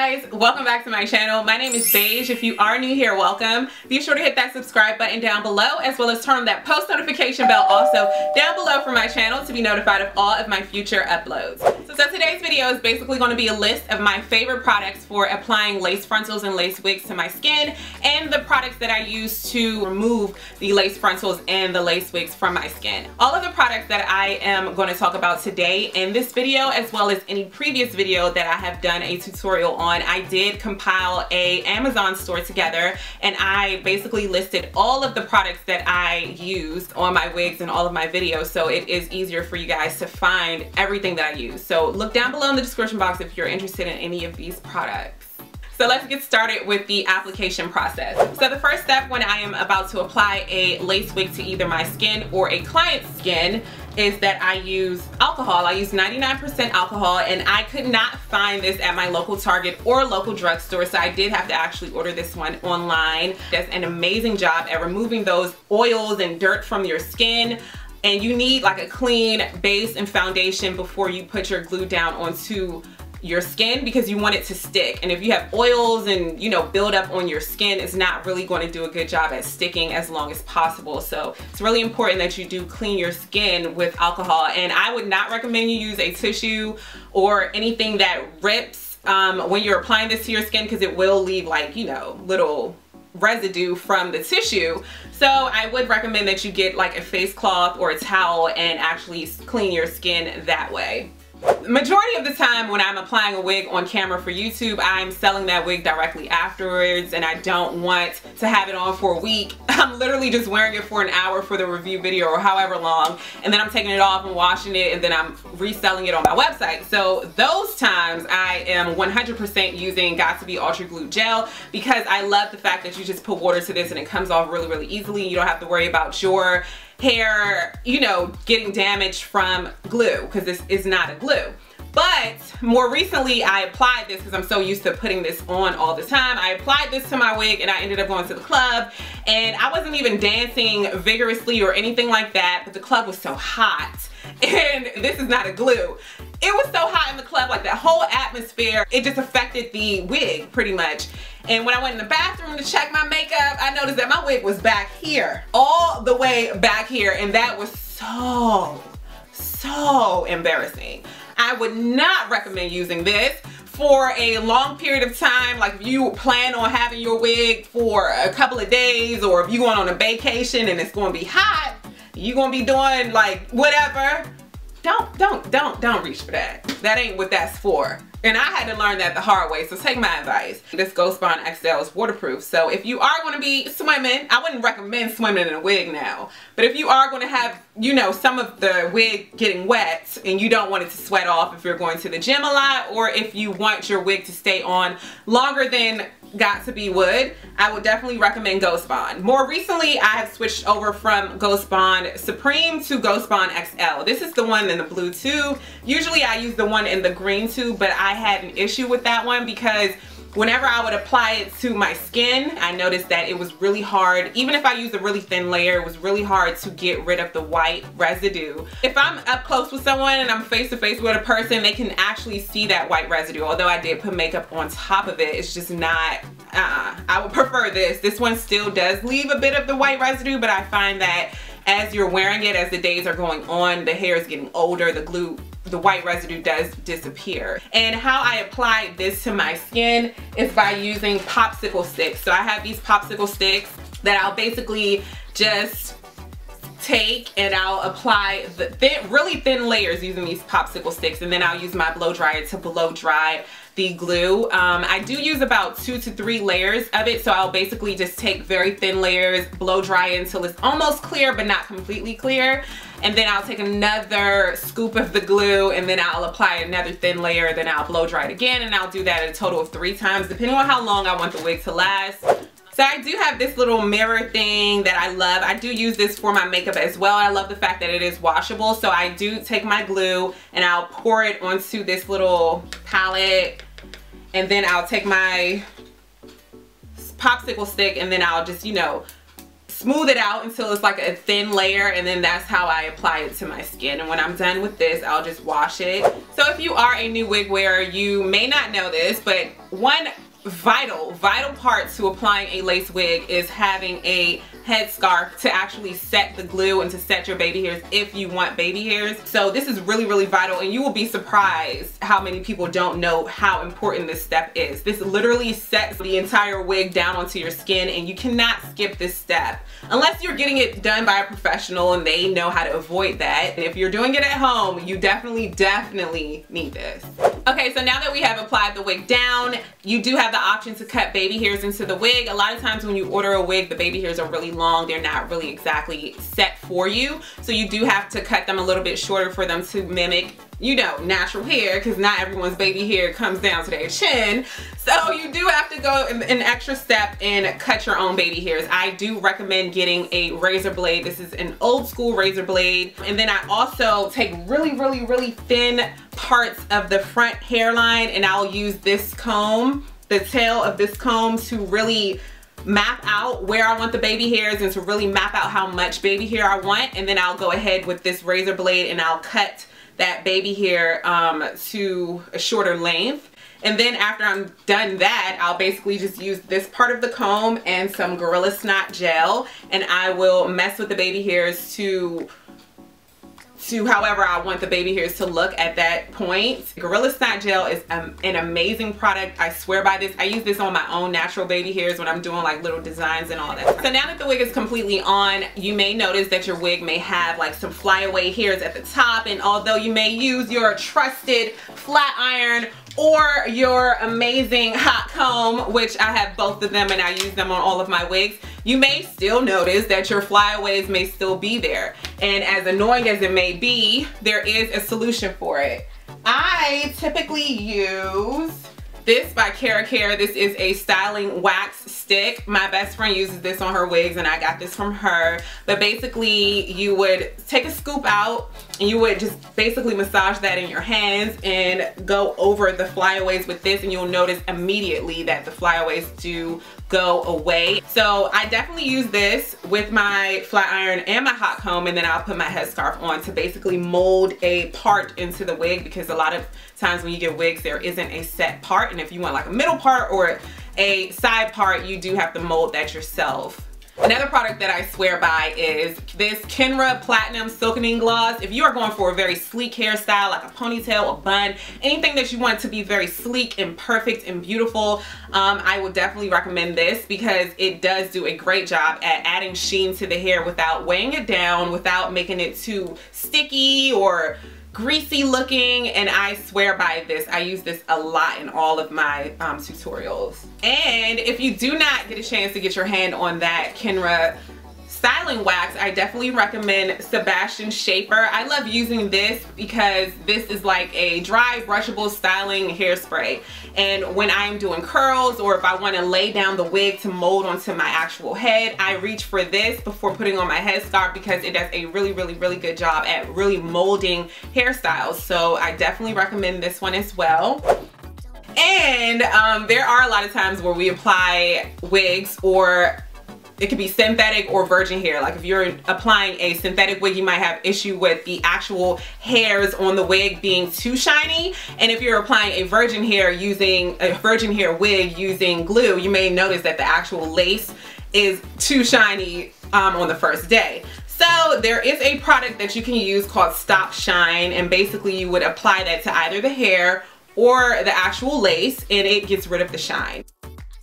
guys, welcome back to my channel. My name is Beige. If you are new here, welcome. Be sure to hit that subscribe button down below, as well as turn on that post notification bell also down below for my channel to be notified of all of my future uploads. So today's video is basically going to be a list of my favorite products for applying lace frontals and lace wigs to my skin, and the products that I use to remove the lace frontals and the lace wigs from my skin. All of the products that I am going to talk about today in this video, as well as any previous video that I have done a tutorial on, I did compile a Amazon store together, and I basically listed all of the products that I used on my wigs and all of my videos, so it is easier for you guys to find everything that I use. So look down below in the description box if you're interested in any of these products. So let's get started with the application process. So the first step when I am about to apply a lace wig to either my skin or a client's skin is that I use alcohol. I use 99% alcohol, and I could not find this at my local Target or local drugstore, so I did have to actually order this one online. It does an amazing job at removing those oils and dirt from your skin. And you need like a clean base and foundation before you put your glue down onto your skin, because you want it to stick. And if you have oils and, you know, build up on your skin, it's not really going to do a good job at sticking as long as possible. So it's really important that you do clean your skin with alcohol. And I would not recommend you use a tissue or anything that rips when you're applying this to your skin, because it will leave, like, you know, little residue from the tissue. So I would recommend that you get like a face cloth or a towel and actually clean your skin that way. Majority of the time when I'm applying a wig on camera for YouTube, I'm selling that wig directly afterwards, and I don't want to have it on for a week. I'm literally just wearing it for an hour for the review video or however long, and then I'm taking it off and washing it, and then I'm reselling it on my website. So those times I am 100% using Got2b Ultra Glue Gel, because I love the fact that you just put water to this and it comes off really, really easily. You don't have to worry about your hair, you know, getting damaged from glue, because this is not a glue. But more recently I applied this because I'm so used to putting this on all the time. I applied this to my wig and I ended up going to the club, and I wasn't even dancing vigorously or anything like that, but the club was so hot, and this is not a glue. It was so hot in the club, like that whole atmosphere, it just affected the wig pretty much. And when I went in the bathroom to check my makeup, I noticed that my wig was back here, all the way back here, and that was so embarrassing. I would not recommend using this for a long period of time. Like if you plan on having your wig for a couple of days, or if you're going on a vacation and it's going to be hot, you're going to be doing like whatever, don't reach for that. That ain't what that's for. And I had to learn that the hard way, so take my advice. This Ghost Bond XL is waterproof, so if you are going to be swimming, I wouldn't recommend swimming in a wig now. But if you are going to have, you know, some of the wig getting wet and you don't want it to sweat off if you're going to the gym a lot, or if you want your wig to stay on longer than Got2b would, I would definitely recommend Ghost Bond. More recently, I have switched over from Ghost Bond Supreme to Ghost Bond XL. This is the one in the blue tube. Usually I use the one in the green tube, but I had an issue with that one because whenever I would apply it to my skin, I noticed that it was really hard. Even if I used a really thin layer, it was really hard to get rid of the white residue. If I'm up close with someone and I'm face to face with a person, they can actually see that white residue. Although I did put makeup on top of it, it's just not, I would prefer this. This one still does leave a bit of the white residue, but I find that as you're wearing it, as the days are going on, the hair is getting older, the white residue does disappear. And how I apply this to my skin is by using popsicle sticks. So I have these popsicle sticks that I'll basically just take and I'll apply the really thin layers using these popsicle sticks, and then I'll use my blow dryer to blow dry the glue. I do use about 2 to 3 layers of it, so I'll basically just take very thin layers, blow dry until it's almost clear but not completely clear, and then I'll take another scoop of the glue and then I'll apply another thin layer, then I'll blow dry it again, and I'll do that a total of 3 times depending on how long I want the wig to last. So I do have this little mirror thing that I love. I do use this for my makeup as well. I love the fact that it is washable. So I do take my glue and I'll pour it onto this little palette, and then I'll take my popsicle stick and then I'll just, you know, smooth it out until it's like a thin layer, and then that's how I apply it to my skin. And when I'm done with this, I'll just wash it. So if you are a new wig wearer, you may not know this, but one vital part to applying a lace wig is having a headscarf to actually set the glue and to set your baby hairs if you want baby hairs. So this is really vital, and you will be surprised how many people don't know how important this step is. This literally sets the entire wig down onto your skin, and you cannot skip this step unless you're getting it done by a professional and they know how to avoid that. And if you're doing it at home, you definitely need this. Okay, so now that we have applied the wig down, you do have the option to cut baby hairs into the wig. A lot of times when you order a wig, the baby hairs are really long. They're not really exactly set for you. So you do have to cut them a little bit shorter for them to mimic, you know, natural hair, because not everyone's baby hair comes down to their chin. So you do have to go an extra step and cut your own baby hairs. I do recommend getting a razor blade. This is an old school razor blade. And then I also take really thin parts of the front hairline, and I'll use this comb, the tail of this comb, to really map out where I want the baby hairs and to really map out how much baby hair I want. And then I'll go ahead with this razor blade and I'll cut that baby hair to a shorter length. And then after I'm done that, I'll basically just use this part of the comb and some Gorilla Snot gel, and I will mess with the baby hairs to however I want the baby hairs to look at that point. Gorilla Snot gel is an amazing product. I swear by this. I use this on my own natural baby hairs when I'm doing like little designs and all that. So now that the wig is completely on, you may notice that your wig may have like some flyaway hairs at the top, and although you may use your trusted flat iron or your amazing hot comb, which I have both of them and I use them on all of my wigs, you may still notice that your flyaways may still be there. And as annoying as it may be, there is a solution for it. I typically use this by Kenra. This is a styling wax stick. My best friend uses this on her wigs and I got this from her. But basically you would take a scoop out and you would just basically massage that in your hands and go over the flyaways with this, and you'll notice immediately that the flyaways do go away. So I definitely use this with my flat iron and my hot comb, and then I'll put my headscarf on to basically mold a part into the wig, because a lot of times when you get wigs there isn't a set part, and if you want like a middle part or a side part, you do have to mold that yourself. Another product that I swear by is this Kenra Platinum Silkening Gloss. If you are going for a very sleek hairstyle, like a ponytail, a bun, anything that you want to be very sleek and perfect and beautiful, I would definitely recommend this, because it does do a great job at adding sheen to the hair without weighing it down, without making it too sticky or greasy looking. And I swear by this. I use this a lot in all of my tutorials. And if you do not get a chance to get your hand on that Kenra styling wax, I definitely recommend Sebastian Shaper. I love using this because this is like a dry brushable styling hairspray, and when I'm doing curls or if I want to lay down the wig to mold onto my actual head, I reach for this before putting on my headscarf, because it does a really good job at really molding hairstyles. So I definitely recommend this one as well. And there are a lot of times where we apply wigs, or it could be synthetic or virgin hair. Like if you're applying a synthetic wig, you might have issue with the actual hairs on the wig being too shiny. And if you're applying a virgin hair wig using glue, you may notice that the actual lace is too shiny on the first day. So there is a product that you can use called Stop Shine, and basically you would apply that to either the hair or the actual lace, and it gets rid of the shine.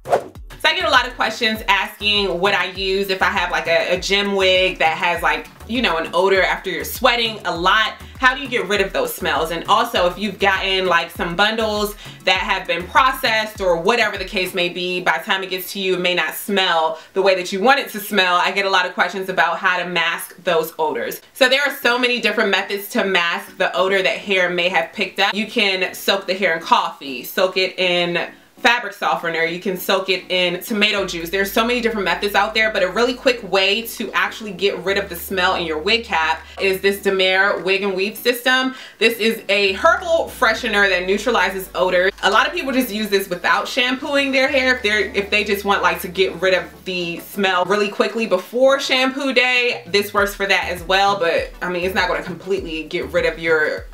So I get a lot of questions asking what I use if I have like a gym wig that has like, you know, an odor after you're sweating a lot. How do you get rid of those smells? And also if you've gotten like some bundles that have been processed or whatever the case may be, by the time it gets to you, it may not smell the way that you want it to smell. I get a lot of questions about how to mask those odors. So there are so many different methods to mask the odor that hair may have picked up. You can soak the hair in coffee, soak it in fabric softener. You can soak it in tomato juice. There's so many different methods out there, but a really quick way to actually get rid of the smell in your wig cap is this Demare wig and weave system. This is a herbal freshener that neutralizes odor. A lot of people just use this without shampooing their hair if they just want like to get rid of the smell really quickly before shampoo day. This works for that as well, but I mean, it's not going to completely get rid of your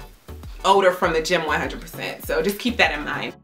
odor from the gym 100%. So just keep that in mind.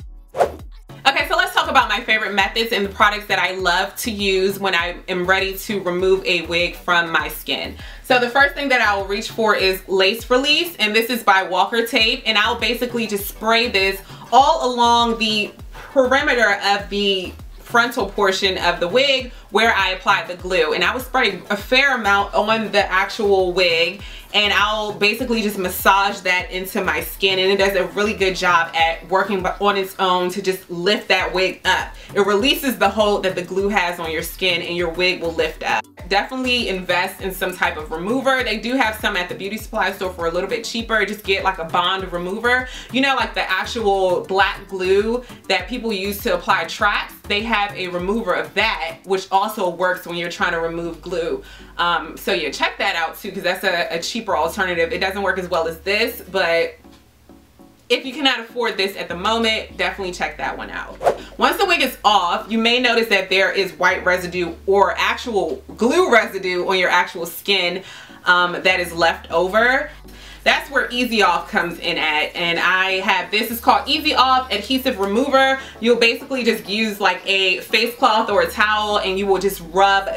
Okay, so let's talk about my favorite methods and the products that I love to use when I am ready to remove a wig from my skin. So the first thing that I will reach for is Lace Release, and this is by Walker Tape, and I'll basically just spray this all along the perimeter of the frontal portion of the wig where I applied the glue, and I will spray a fair amount on the actual wig, and I'll basically just massage that into my skin, and it does a really good job at working on its own to just lift that wig up. It releases the hold that the glue has on your skin, and your wig will lift up. Definitely invest in some type of remover. They do have some at the beauty supply store for a little bit cheaper. Just get like a bond remover. You know, like the actual black glue that people use to apply tracks. They have a remover of that, which also works when you're trying to remove glue. So yeah, check that out too, because that's a cheaper alternative. It doesn't work as well as this, but if you cannot afford this at the moment, definitely check that one out. Once the wig is off, you may notice that there is white residue or actual glue residue on your actual skin that is left over. That's where Easy Off comes in at, and I have this. It's called Easy Off Adhesive Remover. You'll basically just use like a face cloth or a towel, and you will just rub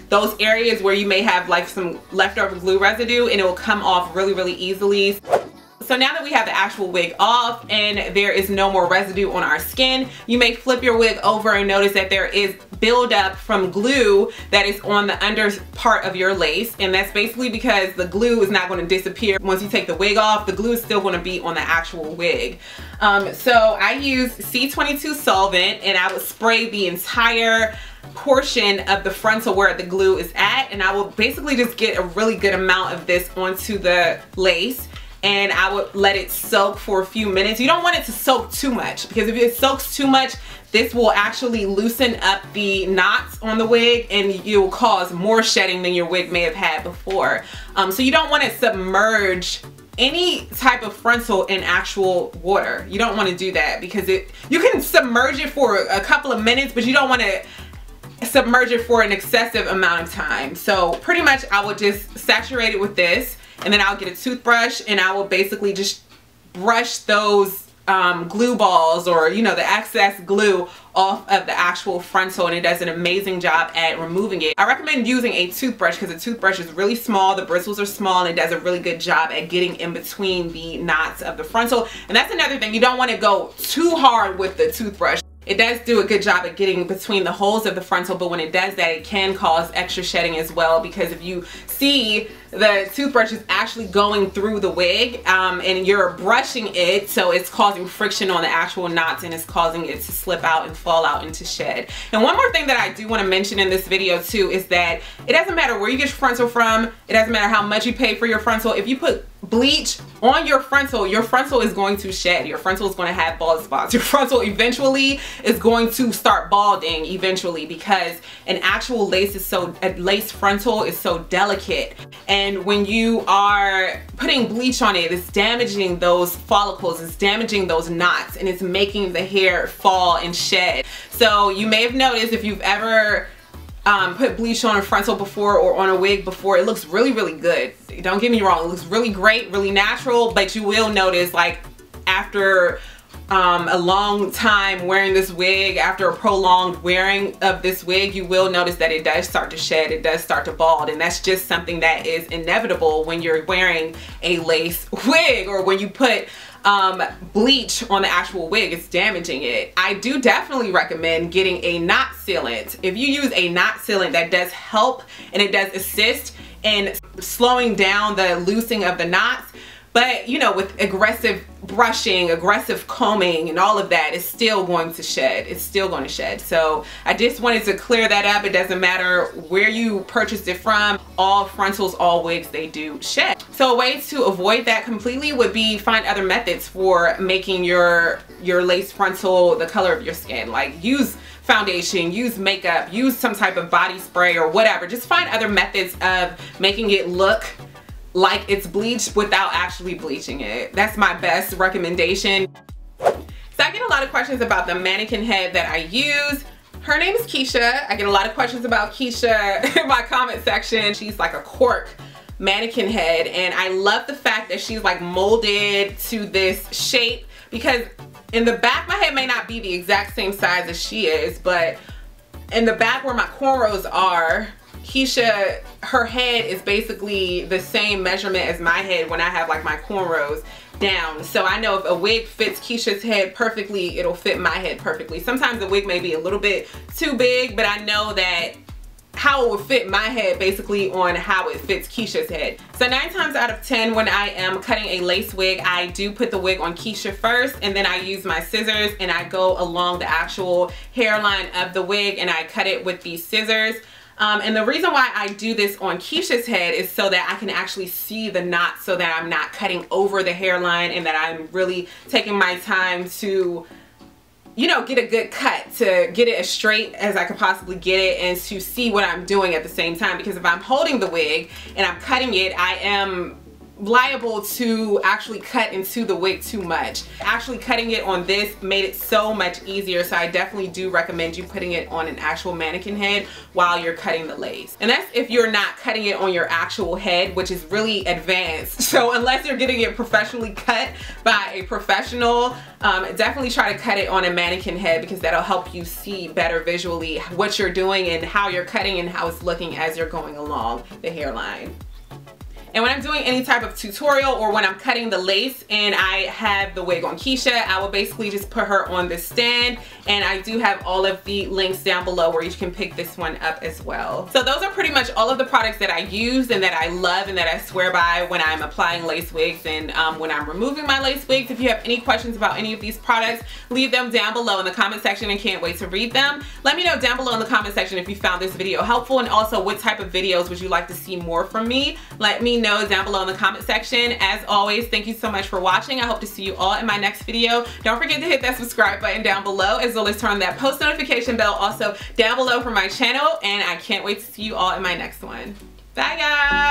those areas where you may have like some leftover glue residue, and it will come off really, really easily. So now that we have the actual wig off and there is no more residue on our skin, you may flip your wig over and notice that there is buildup from glue that is on the under part of your lace, and that's basically because the glue is not going to disappear once you take the wig off. The glue is still going to be on the actual wig. So I use C22 solvent, and I would spray the entire portion of the frontal where the glue is at, and I will basically just get a really good amount of this onto the lace, and I would let it soak for a few minutes. You don't want it to soak too much, because if it soaks too much, this will actually loosen up the knots on the wig, and you will cause more shedding than your wig may have had before. So you don't want to submerge any type of frontal in actual water. You don't want to do that, because you can submerge it for a couple of minutes, but you don't want to submerge it for an excessive amount of time. So pretty much I would just saturate it with this, and then I'll get a toothbrush, and I will basically just brush those glue balls, or you know, the excess glue off of the actual frontal, and it does an amazing job at removing it. I recommend using a toothbrush because the toothbrush is really small, the bristles are small, and it does a really good job at getting in between the knots of the frontal. And that's another thing, you don't want to go too hard with the toothbrush. It does do a good job at getting between the holes of the frontal, but when it does that, it can cause extra shedding as well, because if you see the toothbrush is actually going through the wig and you're brushing it, so it's causing friction on the actual knots, and it's causing it to slip out and fall out into shed. And one more thing that I do want to mention in this video too is that it doesn't matter where you get your frontal from, it doesn't matter how much you pay for your frontal. If you put bleach on your frontal is going to shed. Your frontal is going to have bald spots. Your frontal eventually is going to start balding eventually, because an actual lace frontal is so delicate, and when you are putting bleach on it, it's damaging those follicles, it's damaging those knots, and it's making the hair fall and shed. So you may have noticed, if you've ever put bleach on a frontal before or on a wig before, it looks really, really good. Don't get me wrong, it looks really great, really natural, but you will notice, like, after a long time wearing this wig, after a prolonged wearing of this wig, you will notice that it does start to shed, it does start to bald, and that's just something that is inevitable when you're wearing a lace wig, or when you put bleach on the actual wig. It's damaging it. I do definitely recommend getting a knot sealant. If you use a knot sealant, that does help, and it does assist in slowing down the loosing of the knots. But you know, with aggressive brushing, aggressive combing and all of that, it's still going to shed. It's still going to shed. So I just wanted to clear that up. It doesn't matter where you purchased it from. All frontals, all wigs, they do shed. So a way to avoid that completely would be find other methods for making your lace frontal the color of your skin. Like use foundation, use makeup, use some type of body spray or whatever. Just find other methods of making it look like it's bleached without actually bleaching it. That's my best recommendation. So I get a lot of questions about the mannequin head that I use. Her name is Keisha. I get a lot of questions about Keisha in my comment section. She's like a cork mannequin head, and I love the fact that she's like molded to this shape, because in the back my head may not be the exact same size as she is, but in the back where my cornrows are, Keisha, her head is basically the same measurement as my head when I have like my cornrows down. So I know if a wig fits Keisha's head perfectly, it'll fit my head perfectly. Sometimes the wig may be a little bit too big, but I know that how it would fit my head basically on how it fits Keisha's head. So 9 times out of 10 when I am cutting a lace wig, I do put the wig on Keisha first, and then I use my scissors and I go along the actual hairline of the wig and I cut it with these scissors. And the reason why I do this on Keisha's head is so that I can actually see the knots, so that I'm not cutting over the hairline and that I'm really taking my time to, you know, get a good cut, to get it as straight as I could possibly get it and to see what I'm doing at the same time. Because if I'm holding the wig and I'm cutting it, I am liable to actually cut into the wig too much. Actually cutting it on this made it so much easier, so I definitely do recommend you putting it on an actual mannequin head while you're cutting the lace. And that's if you're not cutting it on your actual head, which is really advanced. So unless you're getting it professionally cut by a professional, definitely try to cut it on a mannequin head, because that'll help you see better visually what you're doing and how you're cutting and how it's looking as you're going along the hairline. And when I'm doing any type of tutorial or when I'm cutting the lace and I have the wig on Keisha, I will basically just put her on this stand, and I do have all of the links down below where you can pick this one up as well. So those are pretty much all of the products that I use and that I love and that I swear by when I'm applying lace wigs and when I'm removing my lace wigs. If you have any questions about any of these products, leave them down below in the comment section and can't wait to read them. Let me know down below in the comment section if you found this video helpful, and also what type of videos would you like to see more from me. Let me know down below in the comment section. As always, thank you so much for watching. I hope to see you all in my next video. Don't forget to hit that subscribe button down below, as well as turn that post notification bell also down below for my channel, and I can't wait to see you all in my next one. Bye guys!